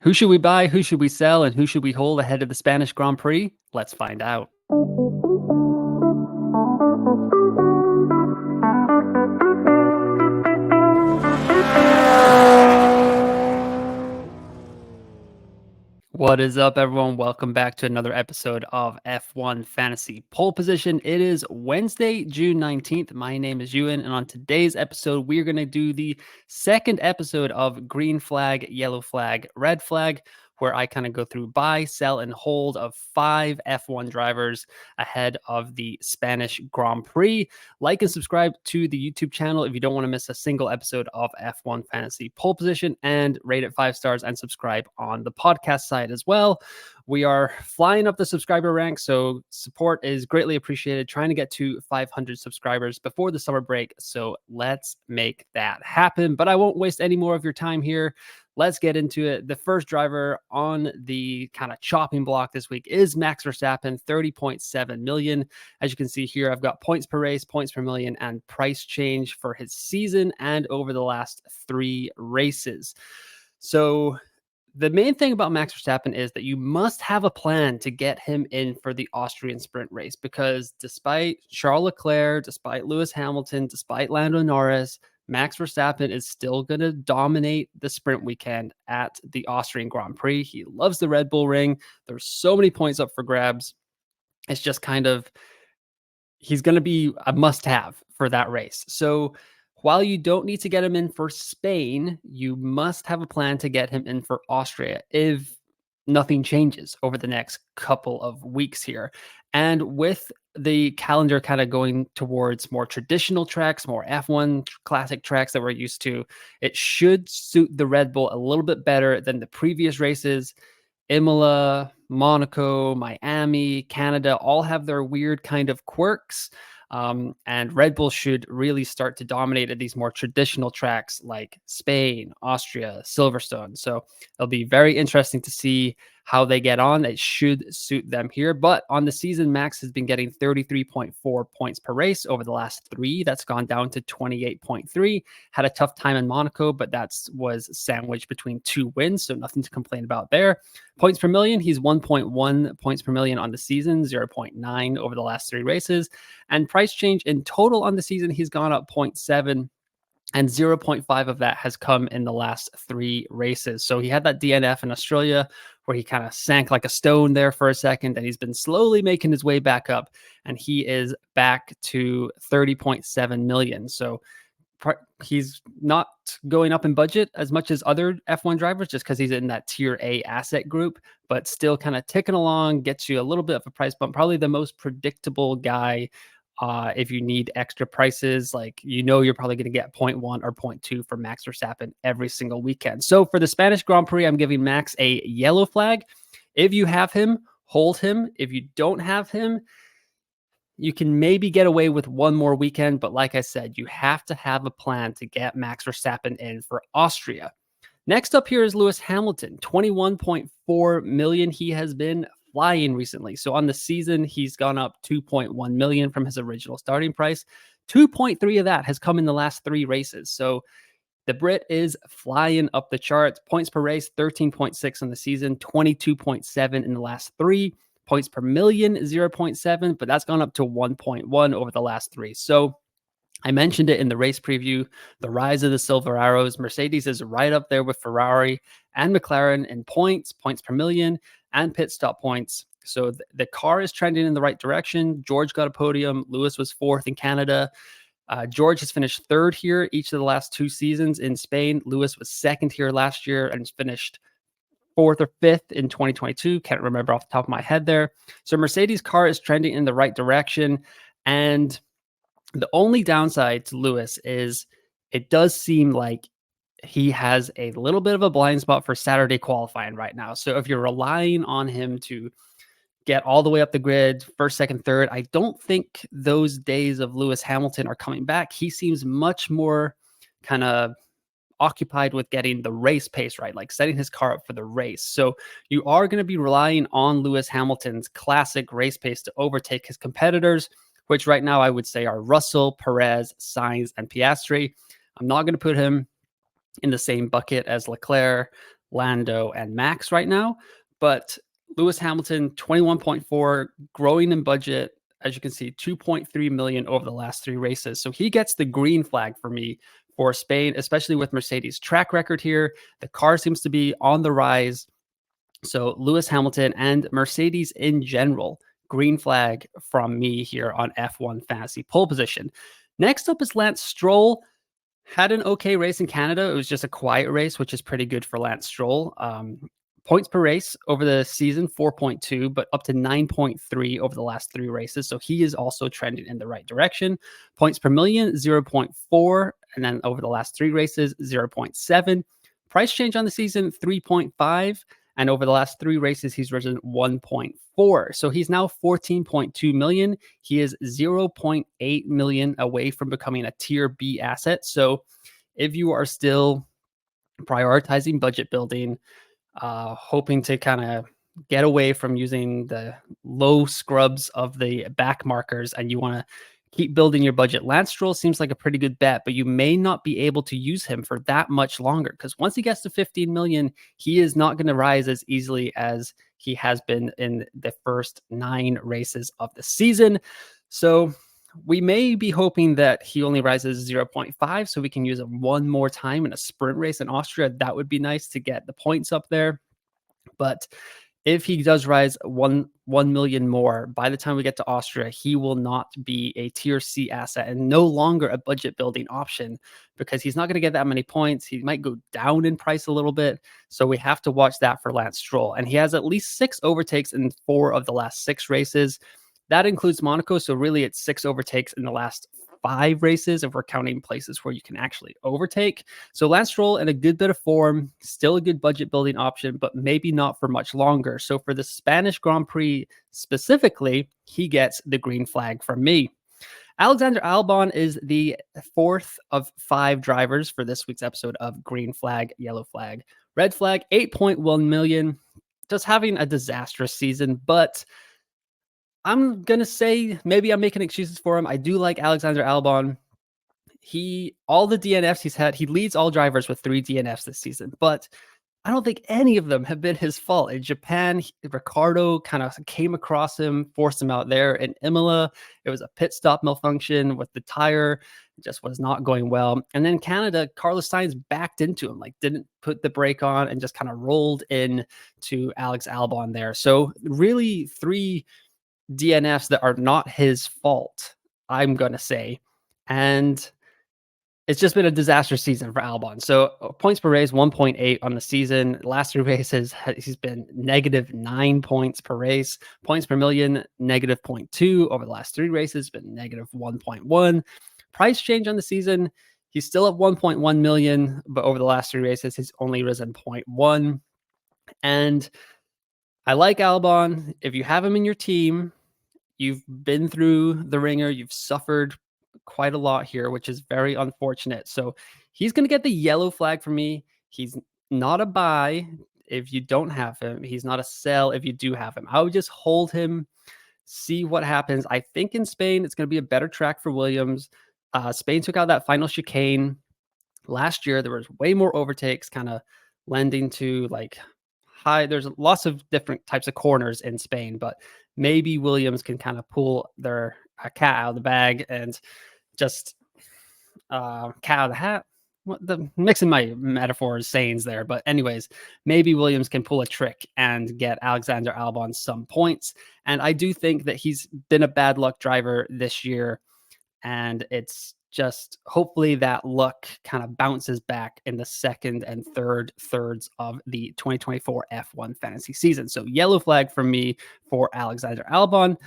Who should we buy? Who should we sell? And who should we hold ahead of the Spanish Grand Prix? Let's find out. What is up, everyone? Welcome back to another episode of F1 Fantasy Pole Position. It is Wednesday, June 19th. My name is Ewan, and on today's episode, we're going to do the second episode of Green Flag, Yellow Flag, Red Flag, where I kind of go through buy, sell, and hold of 5 F1 drivers ahead of the Spanish Grand Prix. Like and subscribe to the YouTube channel if you don't want to miss a single episode of F1 Fantasy Pole Position, and rate it 5 stars and subscribe on the podcast side as well. We are flying up the subscriber rank, so support is greatly appreciated. Trying to get to 500 subscribers before the summer break, so let's make that happen. But I won't waste any more of your time here. Let's get into it. The first driver on the kind of chopping block this week is Max Verstappen, 30.7 million. As you can see here, I've got points per race, points per million, and price change for his season and over the last 3 races. So the main thing about Max Verstappen is that you must have a plan to get him in for the Austrian sprint race, because despite Charles Leclerc, despite Lewis Hamilton, despite Lando Norris, Max Verstappen is still going to dominate the sprint weekend at the Austrian Grand Prix. He loves the Red Bull ring. There's so many points up for grabs. It's just kind of, he's going to be a must-have for that race. So while you don't need to get him in for Spain, you must have a plan to get him in for Austria if nothing changes over the next couple of weeks here. And with the calendar kind of going towards more traditional tracks, more F1 classic tracks that we're used to, it should suit the Red Bull a little bit better than the previous races. Imola, Monaco, Miami, Canada all have their weird kind of quirks. And Red Bull should really start to dominate at these more traditional tracks like Spain, Austria, Silverstone. So it'll be very interesting to see how they get on. It should suit them here. But on the season, Max has been getting 33.4 points per race over the last 3. That's gone down to 28.3. Had a tough time in Monaco, but that was sandwiched between 2 wins, so nothing to complain about there. Points per million, he's 1.1 points per million on the season, 0.9 over the last 3 races. And price change in total on the season, he's gone up 0.7. And 0.5 of that has come in the last 3 races. So he had that DNF in Australia where he kind of sank like a stone there for a second, and he's been slowly making his way back up, and he is back to 30.7 million. So he's not going up in budget as much as other F1 drivers just because he's in that tier A asset group, but still kind of ticking along, gets you a little bit of a price bump. Probably the most predictable guy. If you need extra prices, like, you're probably going to get 0.1 or 0.2 for Max Verstappen every single weekend. So for the Spanish Grand Prix, I'm giving Max a yellow flag. If you have him, hold him. If you don't have him, you can maybe get away with one more weekend. But like I said, you have to have a plan to get Max Verstappen in for Austria. Next up here is Lewis Hamilton, 21.4 million. He has been flying recently. So on the season, he's gone up 2.1 million from his original starting price. 2.3 of that has come in the last 3 races. So the Brit is flying up the charts. Points per race, 13.6 on the season, 22.7 in the last 3. Points per million, 0.7, but that's gone up to 1.1 over the last 3. So I mentioned it in the race preview, the rise of the Silver Arrows. Mercedes is right up there with Ferrari and McLaren in points per million, and pit stop points. So the car is trending in the right direction. George got a podium. Lewis was 4th in Canada. George has finished 3rd here each of the last 2 seasons in Spain. Lewis was 2nd here last year and finished 4th or 5th in 2022. Can't remember off the top of my head there. So Mercedes car is trending in the right direction. And the only downside to Lewis is it does seem like he has a little bit of a blind spot for Saturday qualifying right now. So if you're relying on him to get all the way up the grid, 1st, 2nd, 3rd, I don't think those days of Lewis Hamilton are coming back. He seems much more kind of occupied with getting the race pace right, like setting his car up for the race. So you are going to be relying on Lewis Hamilton's classic race pace to overtake his competitors, which right now I would say are Russell, Perez, Sainz, and Piastri. I'm not going to put him in the same bucket as Leclerc, Lando, and Max right now. But Lewis Hamilton, 21.4, growing in budget. As you can see, 2.3 million over the last 3 races. So he gets the green flag for me for Spain, especially with Mercedes' track record here. The car seems to be on the rise. So Lewis Hamilton and Mercedes in general, green flag from me here on F1 Fantasy pole position. Next up is Lance Stroll. Had an okay race in Canada. It was just a quiet race, which is pretty good for Lance Stroll. Points per race over the season, 4.2, but up to 9.3 over the last 3 races. So he is also trending in the right direction. Points per million, 0.4. And then over the last 3 races, 0.7. Price change on the season, 3.5. And over the last 3 races, he's risen 1.4. So he's now 14.2 million. He is 0.8 million away from becoming a tier B asset. So if you are still prioritizing budget building, hoping to kind of get away from using the low scrubs of the back markers and you want to keep building your budget, Lance Stroll seems like a pretty good bet, but you may not be able to use him for that much longer because once he gets to 15 million, he is not going to rise as easily as he has been in the first 9 races of the season. So we may be hoping that he only rises 0.5 so we can use him one more time in a sprint race in Austria. That would be nice to get the points up there. But if he does rise 1 million more, by the time we get to Austria, he will not be a tier C asset and no longer a budget building option because he's not going to get that many points. He might go down in price a little bit. So we have to watch that for Lance Stroll. And he has at least 6 overtakes in 4 of the last 6 races. That includes Monaco. So really it's 6 overtakes in the last 5 races if we're counting places where you can actually overtake. So Lance Stroll in a good bit of form, still a good budget building option, but maybe not for much longer. So for the Spanish Grand Prix specifically, he gets the green flag from me. Alexander Albon is the 4th of 5 drivers for this week's episode of Green Flag, Yellow Flag, Red Flag, 8.1 million. Just having a disastrous season, but I'm going to say maybe I'm making excuses for him. I do like Alexander Albon. All the DNFs he's had, he leads all drivers with 3 DNFs this season, but I don't think any of them have been his fault. In Japan, Ricardo kind of came across him, forced him out there. In Imola, it was a pit stop malfunction with the tire. It just was not going well. And then Canada, Carlos Sainz backed into him, like didn't put the brake on and just kind of rolled in to Alex Albon there. So really 3 DNFs that are not his fault, I'm going to say. And it's just been a disaster season for Albon. So points per race, 1.8 on the season. Last 3 races, he's been negative 9 points per race. Points per million, negative 0.2. Over the last 3 races, been negative 1.1. Price change on the season, he's still at 1.1 million, but over the last 3 races, he's only risen 0.1. And I like Albon. If you have him in your team, you've been through the ringer, you've suffered quite a lot here, which is very unfortunate. So he's going to get the yellow flag for me. He's not a buy if you don't have him. He's not a sell if you do have him. I would just hold him, see what happens. I think in Spain, it's going to be a better track for Williams. Spain took out that final chicane last year. There was way more overtakes, kind of lending to like high. There's lots of different types of corners in Spain, but maybe Williams can kind of pull their cat out of the bag and just cat out of the hat. Mixing my metaphors, sayings there. But anyways, maybe Williams can pull a trick and get Alexander Albon some points. And I do think that he's been a bad luck driver this year. And it's just hopefully that luck kind of bounces back in the second and third thirds of the 2024 F1 fantasy season. So yellow flag for me for Alexander Albon.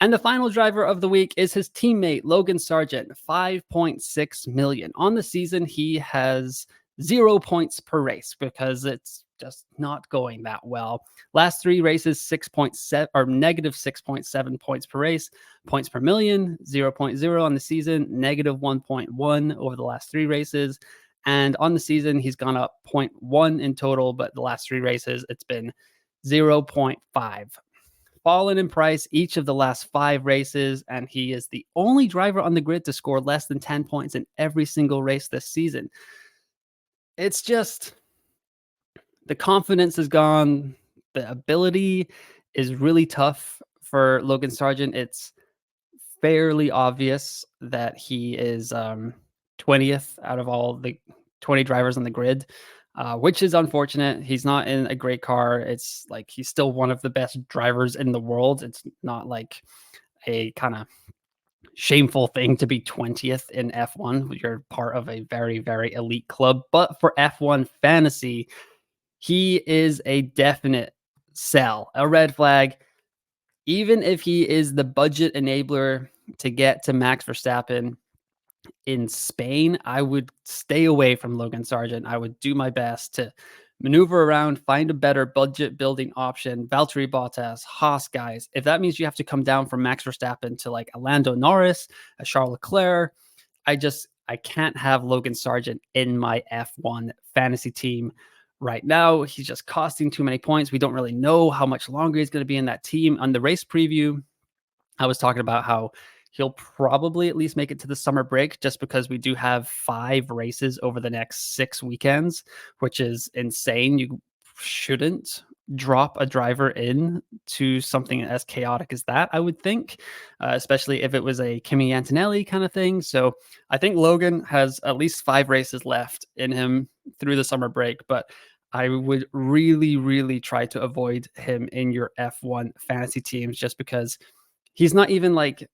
And the final driver of the week is his teammate, Logan Sargeant, 5.6 million. On the season, he has 0 points per race because it's just not going that well. Last 3 races, 6.7 or negative 6.7 points per race. Points per million, 0.0 on the season, negative 1.1 over the last 3 races. And on the season, he's gone up 0.1 in total, but the last 3 races, it's been 0.5. Fallen in price each of the last 5 races, and he is the only driver on the grid to score less than 10 points in every single race this season. It's just the confidence is gone. The ability is really tough for Logan Sargeant. It's fairly obvious that he is 20th out of all the 20 drivers on the grid, which is unfortunate. He's not in a great car. It's like he's still one of the best drivers in the world. It's not like a kind of shameful thing to be 20th in F1. You're part of a very, very elite club. But for F1 fantasy, he is a definite sell, a red flag. Even if he is the budget enabler to get to Max Verstappen in Spain, I would stay away from Logan Sargeant. I would do my best to maneuver around, find a better budget building option. Valtteri Bottas, Haas guys. If that means you have to come down from Max Verstappen to like a Lando Norris, a Charles Leclerc, I can't have Logan Sargeant in my F1 fantasy team right now. He's just costing too many points. We don't really know how much longer he's going to be in that team. On the race preview, I was talking about how he'll probably at least make it to the summer break, just because we do have 5 races over the next 6 weekends, which is insane. You shouldn't drop a driver in to something as chaotic as that, I would think, especially if it was a Kimi Antonelli kind of thing. So I think Logan has at least 5 races left in him through the summer break, but I would really, really try to avoid him in your F1 fantasy teams, just because he's not even like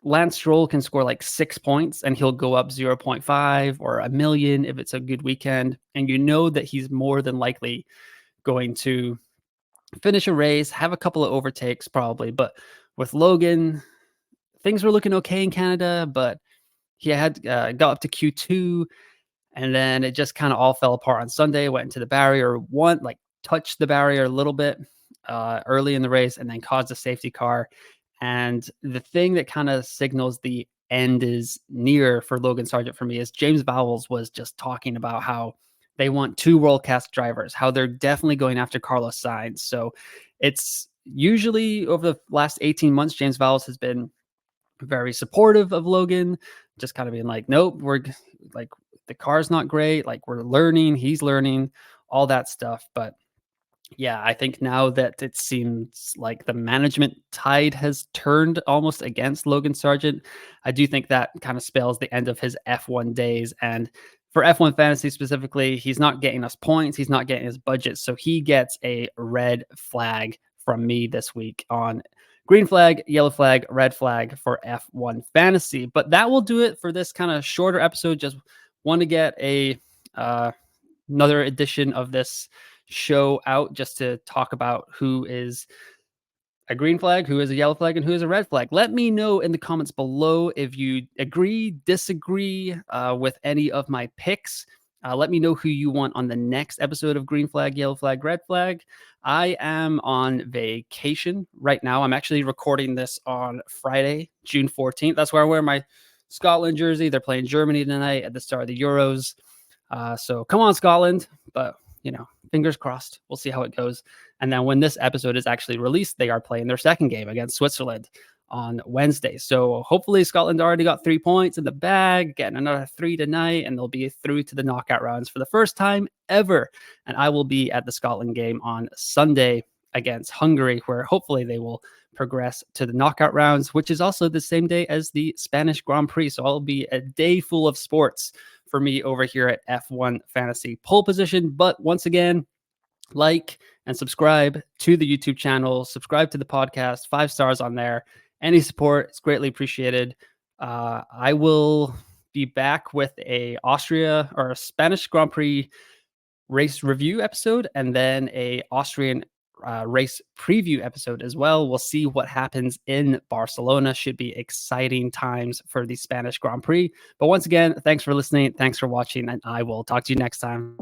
Lance Stroll can score like 6 points and he'll go up 0.5 or a million if it's a good weekend. And you know that he's more than likely going to finish a race, have a couple of overtakes probably. But with Logan, things were looking okay in Canada, but he had got up to Q2 and then it just kind of all fell apart on Sunday, went into the barrier, touched the barrier a little bit early in the race and then caused a safety car. And the thing that kind of signals the end is near for Logan Sargeant for me is James Vowles was just talking about how they want 2 world class drivers, how they're definitely going after Carlos Sainz. So it's usually over the last 18 months, James Vowles has been very supportive of Logan, just kind of being like, nope, we're like, the car's not great. Like, we're learning, he's learning, all that stuff. But yeah, I think now that it seems like the management tide has turned almost against Logan Sargeant, I do think that kind of spells the end of his F1 days. And for F1 fantasy specifically, he's not getting us points. He's not getting his budget. So he gets a red flag from me this week on green flag, yellow flag, red flag for F1 fantasy. But that will do it for this kind of shorter episode. Just want to get another edition of this show out just to talk about who is a green flag, who is a yellow flag, and who is a red flag. Let me know in the comments below if you agree, disagree with any of my picks. Let me know who you want on the next episode of Green Flag, Yellow Flag, Red Flag. I am on vacation right now. I'm actually recording this on Friday, June 14th. That's where I wear my Scotland jersey. They're playing Germany tonight at the start of the Euros. So come on, Scotland. But, fingers crossed. We'll see how it goes. And then when this episode is actually released, they are playing their second game against Switzerland on Wednesday. So hopefully Scotland already got 3 points in the bag, getting another 3 tonight, and they'll be through to the knockout rounds for the first time ever. And I will be at the Scotland game on Sunday against Hungary, where hopefully they will progress to the knockout rounds, which is also the same day as the Spanish Grand Prix. So I'll be a day full of sports for me over here at F1 Fantasy Pole Position. But once again, like and subscribe to the YouTube channel, subscribe to the podcast, 5 stars on there. Any support is greatly appreciated. I will be back with a Spanish Grand Prix race review episode and then a Austrian race preview episode as well. We'll see what happens in Barcelona. Should be exciting times for the Spanish Grand Prix. But once again, thanks for listening. Thanks for watching, and I will talk to you next time.